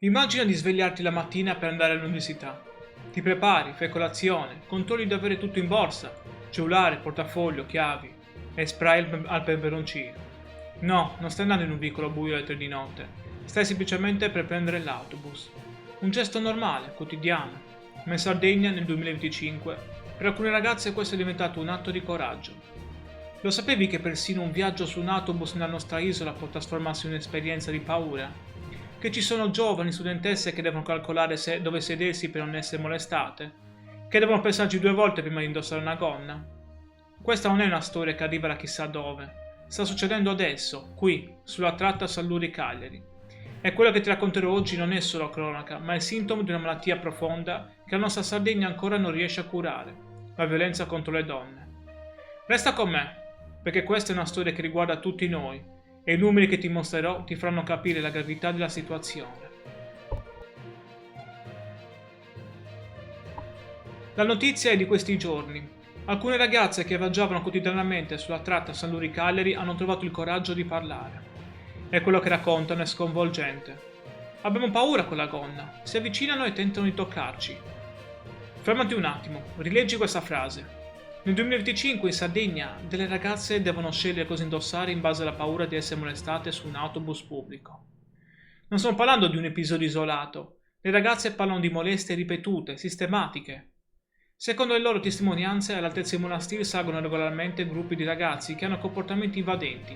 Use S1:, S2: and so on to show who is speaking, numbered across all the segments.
S1: Immagina di svegliarti la mattina per andare all'università. Ti prepari, fai colazione, controlli di avere tutto in borsa, cellulare, portafoglio, chiavi e spray al peperoncino. No, non stai andando in un vicolo buio alle 3 di notte, stai semplicemente per prendere l'autobus. Un gesto normale, quotidiano, ma in Sardegna nel 2025 per alcune ragazze questo è diventato un atto di coraggio. Lo sapevi che persino un viaggio su un autobus nella nostra isola può trasformarsi in un'esperienza di paura? Che ci sono giovani studentesse che devono calcolare dove sedersi per non essere molestate? Che devono pensarci 2 volte prima di indossare una gonna? Questa non è una storia che arriva da chissà dove. Sta succedendo adesso, qui, sulla tratta Salluri-Cagliari. E quello che ti racconterò oggi non è solo cronaca, ma è il sintomo di una malattia profonda che la nostra Sardegna ancora non riesce a curare: la violenza contro le donne. Resta con me, perché questa è una storia che riguarda tutti noi, e i numeri che ti mostrerò ti faranno capire la gravità della situazione. La notizia è di questi giorni. Alcune ragazze che viaggiavano quotidianamente sulla tratta Salluri-Cagliari hanno trovato il coraggio di parlare. E quello che raccontano è sconvolgente. Abbiamo paura con la gonna, si avvicinano e tentano di toccarci. Fermati un attimo, rileggi questa frase. Nel 2025 in Sardegna delle ragazze devono scegliere cosa indossare in base alla paura di essere molestate su un autobus pubblico. Non stiamo parlando di un episodio isolato, le ragazze parlano di molestie ripetute, sistematiche. Secondo le loro testimonianze, all'altezza dei monasteri salgono regolarmente gruppi di ragazzi che hanno comportamenti invadenti,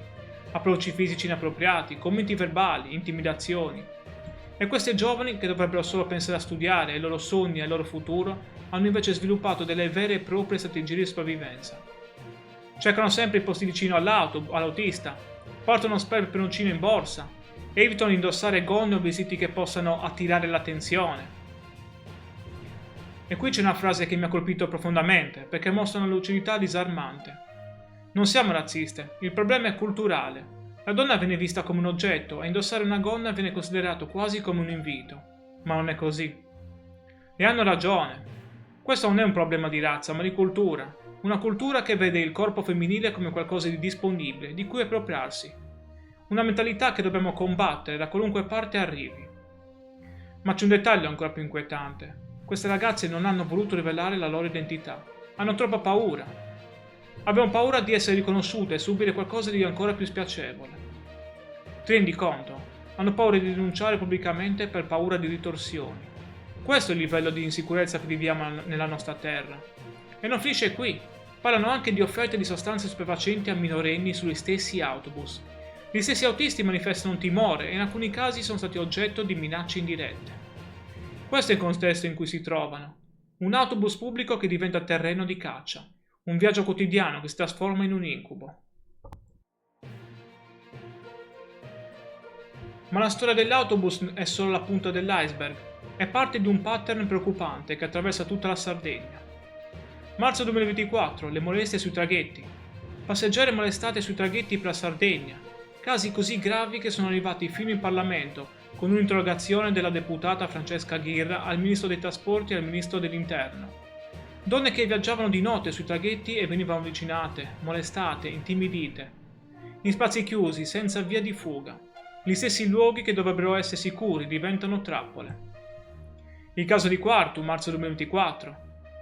S1: approcci fisici inappropriati, commenti verbali, intimidazioni. E queste giovani, che dovrebbero solo pensare a studiare, ai loro sogni e al loro futuro, hanno invece sviluppato delle vere e proprie strategie di sopravvivenza. Cercano sempre i posti vicino all'autista, portano spray e peperoncino in borsa, evitano di indossare gonne o vestiti che possano attirare l'attenzione. E qui c'è una frase che mi ha colpito profondamente, perché mostra una lucidità disarmante. Non siamo razziste, il problema è culturale. La donna viene vista come un oggetto e indossare una gonna viene considerato quasi come un invito. Ma non è così. E hanno ragione. Questo non è un problema di razza, ma di cultura. Una cultura che vede il corpo femminile come qualcosa di disponibile, di cui appropriarsi. Una mentalità che dobbiamo combattere da qualunque parte arrivi. Ma c'è un dettaglio ancora più inquietante. Queste ragazze non hanno voluto rivelare la loro identità. Hanno troppa paura. Abbiamo paura di essere riconosciute e subire qualcosa di ancora più spiacevole. Ti rendi conto? Hanno paura di denunciare pubblicamente per paura di ritorsioni. Questo è il livello di insicurezza che viviamo nella nostra terra. E non finisce qui. Parlano anche di offerte di sostanze stupefacenti a minorenni sugli stessi autobus. Gli stessi autisti manifestano un timore e in alcuni casi sono stati oggetto di minacce indirette. Questo è il contesto in cui si trovano. Un autobus pubblico che diventa terreno di caccia. Un viaggio quotidiano che si trasforma in un incubo. Ma la storia dell'autobus è solo la punta dell'iceberg. È parte di un pattern preoccupante che attraversa tutta la Sardegna. Marzo 2024, le molestie sui traghetti. Passeggere molestate sui traghetti per la Sardegna. Casi così gravi che sono arrivati fino in Parlamento, con un'interrogazione della deputata Francesca Ghirra al Ministro dei Trasporti e al Ministro dell'Interno. Donne che viaggiavano di notte sui traghetti e venivano avvicinate, molestate, intimidite. In spazi chiusi, senza via di fuga. Gli stessi luoghi che dovrebbero essere sicuri diventano trappole. Il caso di Quartu, marzo 2024.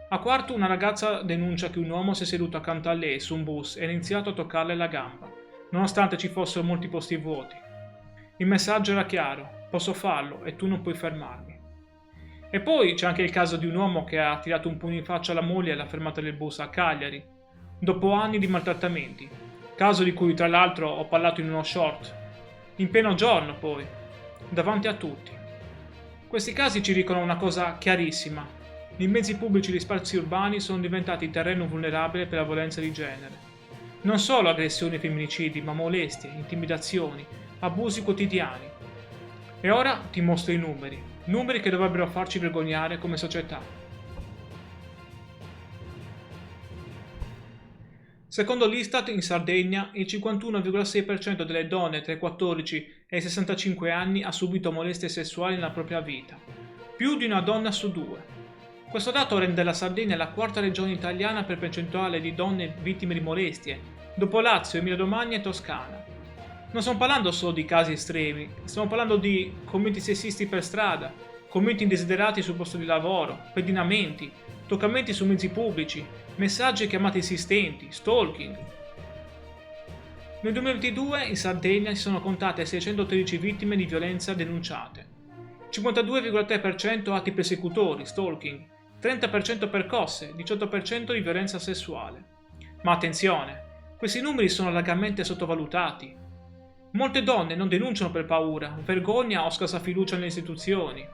S1: A Quartu una ragazza denuncia che un uomo si è seduto accanto a lei su un bus e ha iniziato a toccarle la gamba, nonostante ci fossero molti posti vuoti. Il messaggio era chiaro: posso farlo e tu non puoi fermarmi. E poi c'è anche il caso di un uomo che ha tirato un pugno in faccia alla moglie alla fermata del bus a Cagliari, dopo anni di maltrattamenti, caso di cui tra l'altro ho parlato in uno short, in pieno giorno poi, davanti a tutti. Questi casi ci dicono una cosa chiarissima: i mezzi pubblici e gli spazi urbani sono diventati terreno vulnerabile per la violenza di genere. Non solo aggressioni e femminicidi, ma molestie, intimidazioni, abusi quotidiani. E ora ti mostro i numeri che dovrebbero farci vergognare come società. Secondo l'Istat, in Sardegna il 51,6% delle donne tra i 14 e i 65 anni ha subito molestie sessuali nella propria vita, più di una donna su 2. Questo dato rende la Sardegna la quarta regione italiana per percentuale di donne vittime di molestie, dopo Lazio, Emilia-Romagna e Toscana. Non stiamo parlando solo di casi estremi, stiamo parlando di commenti sessisti per strada, commenti indesiderati sul posto di lavoro, pedinamenti, toccamenti su mezzi pubblici, messaggi e chiamate insistenti, stalking. Nel 2022 in Sardegna si sono contate 613 vittime di violenza denunciate, 52,3% atti persecutori, stalking, 30% percosse, 18% di violenza sessuale. Ma attenzione, questi numeri sono largamente sottovalutati. Molte donne non denunciano per paura, vergogna o scarsa fiducia nelle istituzioni.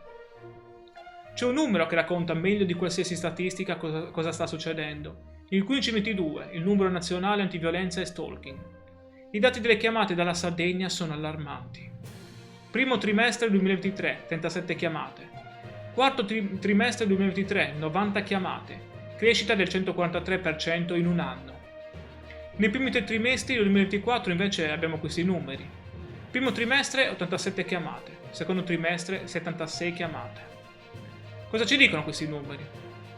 S1: C'è un numero che racconta meglio di qualsiasi statistica cosa sta succedendo. Il 1522, il numero nazionale antiviolenza e stalking. I dati delle chiamate dalla Sardegna sono allarmanti. Primo trimestre 2023, 37 chiamate. Quarto trimestre 2023, 90 chiamate. Crescita del 143% in un anno. Nei primi 3 trimestri del 2024 invece abbiamo questi numeri. Primo trimestre 87 chiamate, secondo trimestre 76 chiamate. Cosa ci dicono questi numeri?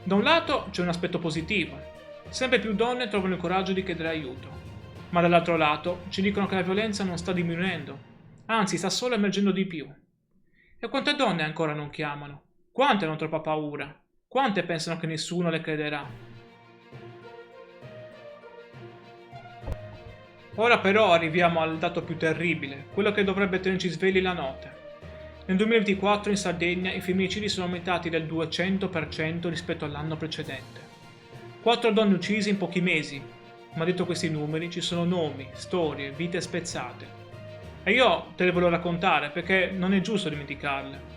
S1: Da un lato c'è un aspetto positivo, sempre più donne trovano il coraggio di chiedere aiuto, ma dall'altro lato ci dicono che la violenza non sta diminuendo, anzi sta solo emergendo di più. E quante donne ancora non chiamano? Quante hanno troppa paura? Quante pensano che nessuno le crederà? Ora però arriviamo al dato più terribile, quello che dovrebbe tenerci svegli la notte. Nel 2024 in Sardegna i femminicidi sono aumentati del 200% rispetto all'anno precedente. 4 donne uccise in pochi mesi, ma dietro questi numeri ci sono nomi, storie, vite spezzate. E io te le voglio raccontare perché non è giusto dimenticarle.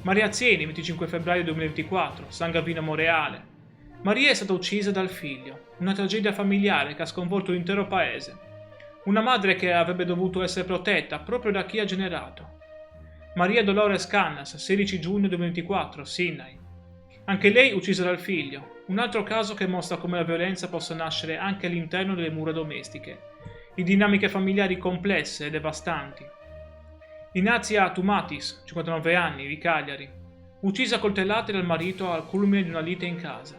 S1: Maria Azieni, 25 febbraio 2024, San Gavino Moreale. Maria è stata uccisa dal figlio, una tragedia familiare che ha sconvolto l'intero paese. Una madre che avrebbe dovuto essere protetta proprio da chi ha generato. Maria Dolores Cannas, 16 giugno 2024, Sinai. Anche lei uccisa dal figlio, un altro caso che mostra come la violenza possa nascere anche all'interno delle mura domestiche, di dinamiche familiari complesse e devastanti. Inazia Tumatis, 59 anni, di Cagliari, uccisa a coltellate dal marito al culmine di una lite in casa.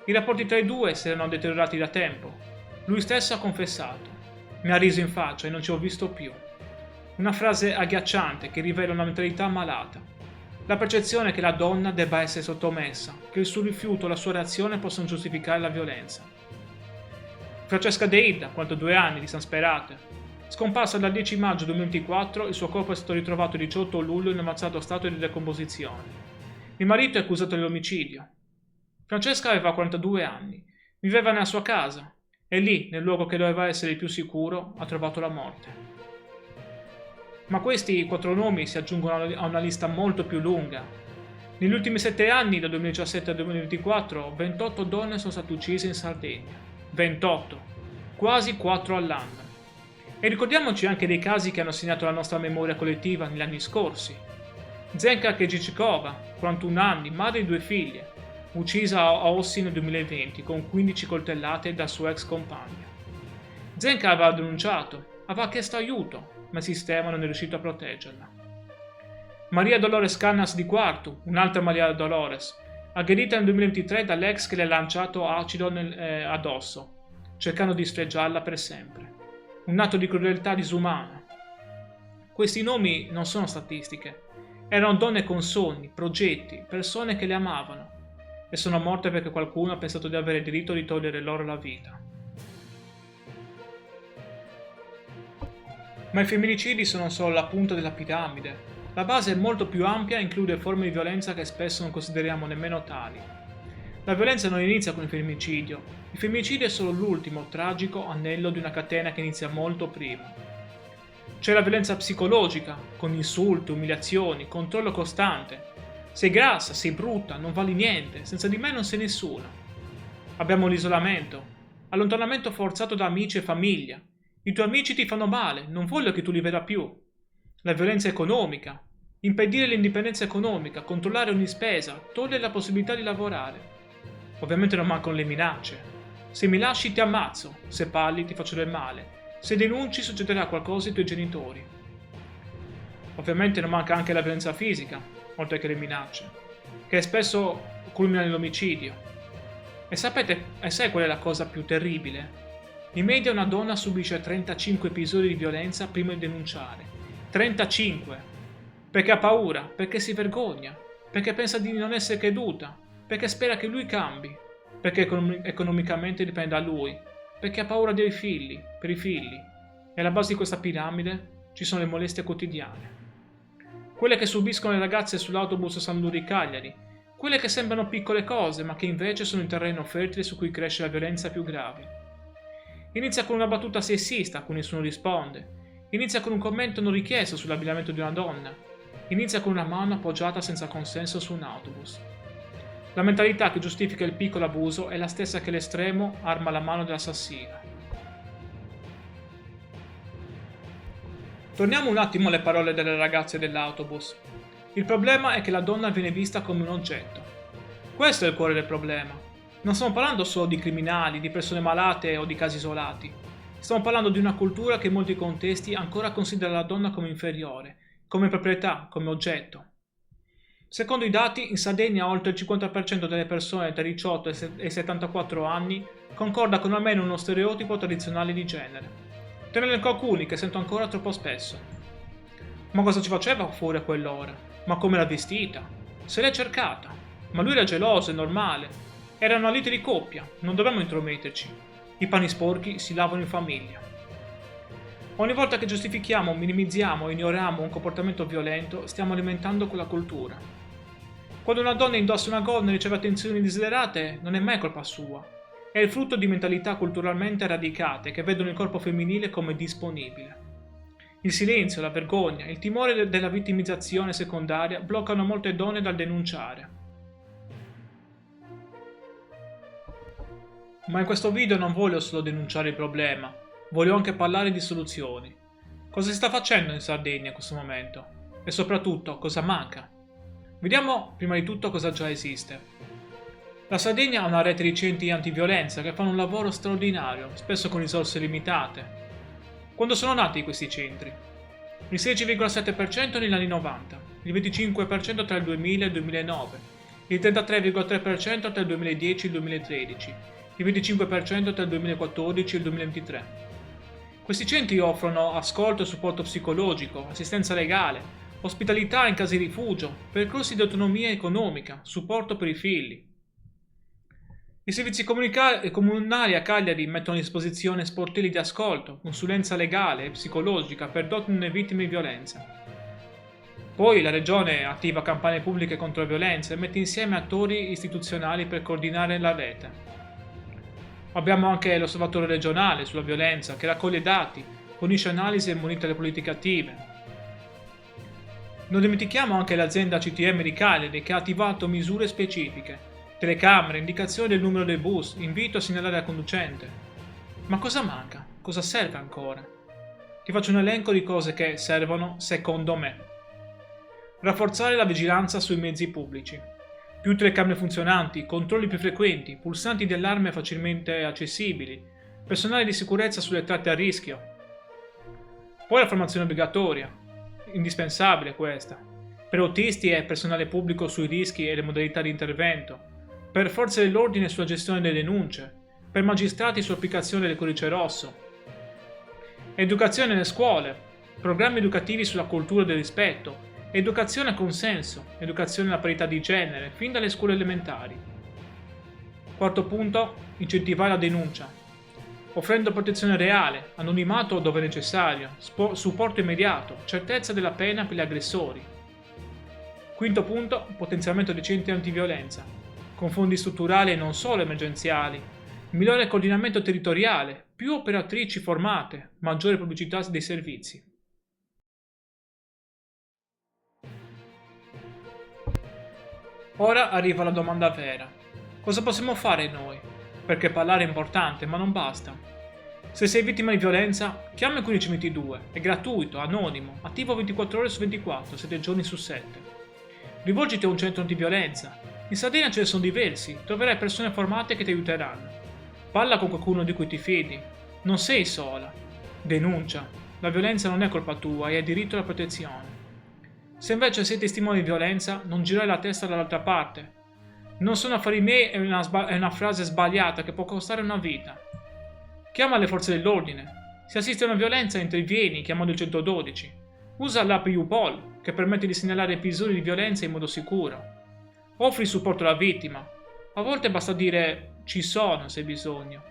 S1: I rapporti tra i due si erano deteriorati da tempo. Lui stesso ha confessato. Mi ha riso in faccia e non ci ho visto più. Una frase agghiacciante che rivela una mentalità malata. La percezione che la donna debba essere sottomessa, che il suo rifiuto o la sua reazione possano giustificare la violenza. Francesca Deida, 42 anni, di San Sperate. Scomparsa dal 10 maggio 2024, il suo corpo è stato ritrovato il 18 luglio in avanzato stato di decomposizione. Il marito è accusato dell'omicidio. Francesca aveva 42 anni, viveva nella sua casa e lì, nel luogo che doveva essere il più sicuro, ha trovato la morte. Ma questi 4 nomi si aggiungono a una lista molto più lunga. Negli ultimi 7 anni, dal 2017 al 2024, 28 donne sono state uccise in Sardegna. 28, quasi 4 all'anno. E ricordiamoci anche dei casi che hanno segnato la nostra memoria collettiva negli anni scorsi. Zenka Kejicikova, 41 anni, madre di 2 figlie, uccisa a Ossi nel 2020 con 15 coltellate dal suo ex compagno. Zenka aveva denunciato, aveva chiesto aiuto, ma il sistema non è riuscito a proteggerla. Maria Dolores Cannas di Quartu, un'altra Maria Dolores, aggredita nel 2023 dall'ex che le ha lanciato acido addosso, cercando di sfregiarla per sempre. Un atto di crudeltà disumana. Questi nomi non sono statistiche, erano donne con sogni, progetti, persone che le amavano, e sono morte perché qualcuno ha pensato di avere il diritto di togliere loro la vita. Ma i femminicidi sono solo la punta della piramide. La base è molto più ampia e include forme di violenza che spesso non consideriamo nemmeno tali. La violenza non inizia con il femminicidio. Il femminicidio è solo l'ultimo, tragico anello di una catena che inizia molto prima. C'è la violenza psicologica, con insulti, umiliazioni, controllo costante. Sei grassa, sei brutta, non vali niente, senza di me non sei nessuno. Abbiamo l'isolamento, allontanamento forzato da amici e famiglia. I tuoi amici ti fanno male, non voglio che tu li veda più. La violenza economica, impedire l'indipendenza economica, controllare ogni spesa, togliere la possibilità di lavorare. Ovviamente non mancano le minacce. Se mi lasci ti ammazzo, se parli ti faccio del male, se denunci succederà qualcosa ai tuoi genitori. Ovviamente non manca anche la violenza fisica, oltre che le minacce, che spesso culmina nell'omicidio. E sai qual è la cosa più terribile? In media una donna subisce 35 episodi di violenza prima di denunciare. 35! Perché ha paura, perché si vergogna, perché pensa di non essere creduta, perché spera che lui cambi, perché economicamente dipende da lui, perché ha paura dei figli, per i figli. E alla base di questa piramide ci sono le molestie quotidiane. Quelle che subiscono le ragazze sull'autobus San Luri Cagliari, quelle che sembrano piccole cose ma che invece sono il terreno fertile su cui cresce la violenza più grave. Inizia con una battuta sessista a cui nessuno risponde, inizia con un commento non richiesto sull'abbigliamento di una donna, inizia con una mano appoggiata senza consenso su un autobus. La mentalità che giustifica il piccolo abuso è la stessa che l'estremo arma la mano dell'assassino. Torniamo un attimo alle parole delle ragazze dell'autobus. Il problema è che la donna viene vista come un oggetto. Questo è il cuore del problema. Non stiamo parlando solo di criminali, di persone malate o di casi isolati. Stiamo parlando di una cultura che in molti contesti ancora considera la donna come inferiore, come proprietà, come oggetto. Secondo i dati, in Sardegna oltre il 50% delle persone tra i 18 e i 74 anni concorda con almeno uno stereotipo tradizionale di genere. Te ne elenco alcuni che sento ancora troppo spesso. Ma cosa ci faceva fuori a quell'ora? Ma come l'ha vestita? Se l'è cercata? Ma lui era geloso, è normale. Era una lite di coppia, non dovremmo intrometterci. I panni sporchi si lavano in famiglia. Ogni volta che giustifichiamo, minimizziamo o ignoriamo un comportamento violento, stiamo alimentando quella cultura. Quando una donna indossa una gonna e riceve attenzioni desiderate, non è mai colpa sua. È il frutto di mentalità culturalmente radicate che vedono il corpo femminile come disponibile. Il silenzio, la vergogna, il timore della vittimizzazione secondaria bloccano molte donne dal denunciare. Ma in questo video non voglio solo denunciare il problema, voglio anche parlare di soluzioni. Cosa si sta facendo in Sardegna in questo momento? E soprattutto, cosa manca? Vediamo prima di tutto cosa già esiste. La Sardegna ha una rete di centri antiviolenza che fanno un lavoro straordinario, spesso con risorse limitate. Quando sono nati questi centri? Il 16,7% negli anni 90, il 25% tra il 2000 e il 2009, il 33,3% tra il 2010 e il 2013, il 25% tra il 2014 e il 2023. Questi centri offrono ascolto e supporto psicologico, assistenza legale, ospitalità in casi di rifugio, percorsi di autonomia economica, supporto per i figli. I servizi comunali a Cagliari mettono a disposizione sportelli di ascolto, consulenza legale e psicologica per donne vittime di violenza. Poi la Regione attiva campagne pubbliche contro la violenza e mette insieme attori istituzionali per coordinare la rete. Abbiamo anche l'Osservatorio regionale sulla violenza che raccoglie dati, fornisce analisi e monitora le politiche attive. Non dimentichiamo anche l'azienda CTM di Cagliari che ha attivato misure specifiche, telecamere, indicazioni del numero del bus, invito a segnalare al conducente. Ma cosa manca? Cosa serve ancora? Ti faccio un elenco di cose che servono secondo me. Rafforzare la vigilanza sui mezzi pubblici. Più telecamere funzionanti, controlli più frequenti, pulsanti di allarme facilmente accessibili, personale di sicurezza sulle tratte a rischio. Poi la formazione obbligatoria, indispensabile questa, per autisti e personale pubblico sui rischi e le modalità di intervento, per forze dell'ordine sulla gestione delle denunce, per magistrati sull'applicazione del codice rosso. Educazione nelle scuole, programmi educativi sulla cultura del rispetto, educazione a consenso, educazione alla parità di genere, fin dalle scuole elementari. Quarto punto, incentivare la denuncia, offrendo protezione reale, anonimato dove necessario, supporto immediato, certezza della pena per gli aggressori. Quinto punto, potenziamento dei centri antiviolenza, con fondi strutturali e non solo emergenziali, migliore coordinamento territoriale, più operatrici formate, maggiore pubblicità dei servizi. Ora arriva la domanda vera. Cosa possiamo fare noi? Perché parlare è importante, ma non basta. Se sei vittima di violenza, chiama il 1522, è gratuito, anonimo, attivo 24 ore su 24, 7 giorni su 7. Rivolgiti a un centro antiviolenza. In Sardegna ce ne sono diversi, troverai persone formate che ti aiuteranno. Parla con qualcuno di cui ti fidi. Non sei sola. Denuncia. La violenza non è colpa tua e hai diritto alla protezione. Se invece sei testimone di violenza, non girare la testa dall'altra parte. Non sono affari miei è una frase sbagliata che può costare una vita. Chiama le forze dell'ordine. Se assiste a una violenza, intervieni chiamando il 112. Usa l'app YouPol, che permette di segnalare episodi di violenza in modo sicuro. Offri supporto alla vittima. A volte basta dire ci sono se hai bisogno.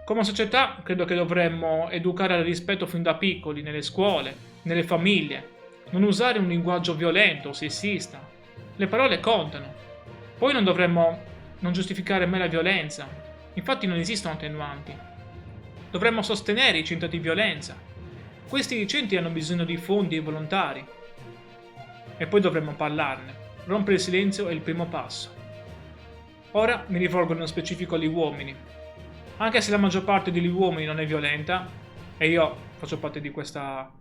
S1: Come società credo che dovremmo educare al rispetto fin da piccoli, nelle scuole, nelle famiglie. Non usare un linguaggio violento o sessista. Le parole contano. Poi non dovremmo non giustificare mai la violenza. Infatti non esistono attenuanti. Dovremmo sostenere i centri di violenza. Questi centri hanno bisogno di fondi e volontari. E poi dovremmo parlarne. Rompere il silenzio è il primo passo. Ora mi rivolgo nello specifico agli uomini. Anche se la maggior parte degli uomini non è violenta, e io faccio parte di questa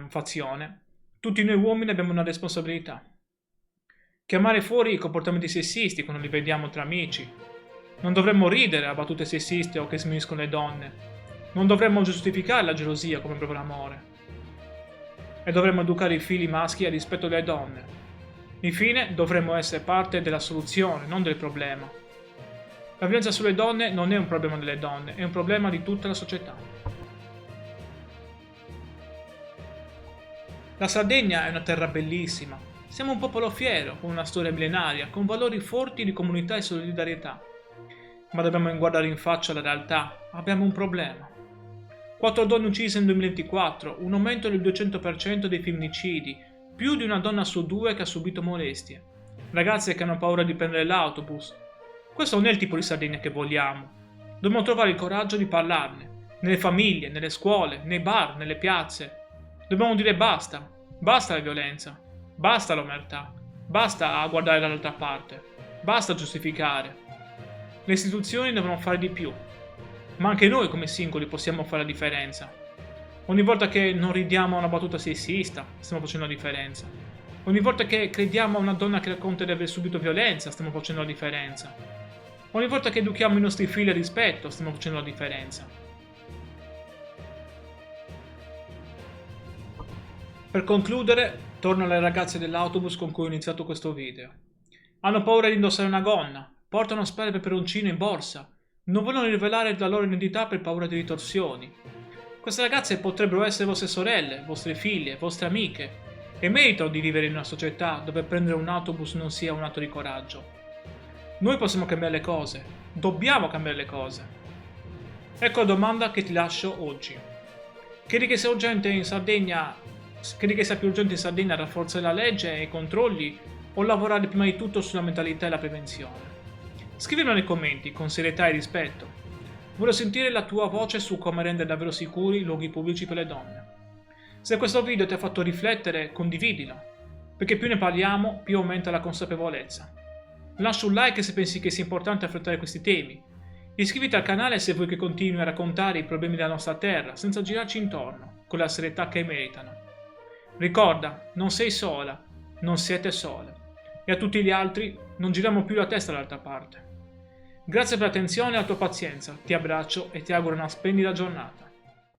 S1: fazione, tutti noi uomini abbiamo una responsabilità. Chiamare fuori i comportamenti sessisti quando li vediamo tra amici. Non dovremmo ridere a battute sessiste o che sminuiscono le donne. Non dovremmo giustificare la gelosia come proprio l'amore. E dovremmo educare i figli maschi al rispetto delle donne. Infine, dovremmo essere parte della soluzione, non del problema. La violenza sulle donne non è un problema delle donne, è un problema di tutta la società. La Sardegna è una terra bellissima. Siamo un popolo fiero, con una storia millenaria, con valori forti di comunità e solidarietà. Ma dobbiamo guardare in faccia la realtà. Abbiamo un problema. 4 donne uccise nel 2024, un aumento del 200% dei femminicidi, più di una donna su 2 che ha subito molestie. Ragazze che hanno paura di prendere l'autobus. Questo non è il tipo di Sardegna che vogliamo. Dobbiamo trovare il coraggio di parlarne. Nelle famiglie, nelle scuole, nei bar, nelle piazze. Dobbiamo dire basta. Basta la violenza. Basta l'omertà. Basta a guardare dall'altra parte. Basta a giustificare. Le istituzioni devono fare di più. Ma anche noi come singoli possiamo fare la differenza. Ogni volta che non ridiamo a una battuta sessista, stiamo facendo la differenza. Ogni volta che crediamo a una donna che racconta di aver subito violenza, stiamo facendo la differenza. Ogni volta che educhiamo i nostri figli al rispetto, stiamo facendo la differenza. Per concludere, torno alle ragazze dell'autobus con cui ho iniziato questo video. Hanno paura di indossare una gonna, portano spray e peperoncino in borsa, non vogliono rivelare la loro identità per paura di ritorsioni. Queste ragazze potrebbero essere vostre sorelle, vostre figlie, vostre amiche, e meritano di vivere in una società dove prendere un autobus non sia un atto di coraggio. Noi possiamo cambiare le cose, dobbiamo cambiare le cose. Ecco la domanda che ti lascio oggi. Credi che sia urgente in Sardegna, credi che sia più urgente in Sardegna rafforzare la legge e i controlli o lavorare prima di tutto sulla mentalità e la prevenzione? Scrivilo nei commenti con serietà e rispetto. Voglio sentire la tua voce su come rendere davvero sicuri i luoghi pubblici per le donne. Se questo video ti ha fatto riflettere, condividilo, perché più ne parliamo, più aumenta la consapevolezza. Lascia un like se pensi che sia importante affrontare questi temi. Iscriviti al canale se vuoi che continui a raccontare i problemi della nostra terra, senza girarci intorno, con la serietà che meritano. Ricorda, non sei sola, non siete sole. E a tutti gli altri, non giriamo più la testa dall'altra parte. Grazie per l'attenzione e la tua pazienza, ti abbraccio e ti auguro una splendida giornata.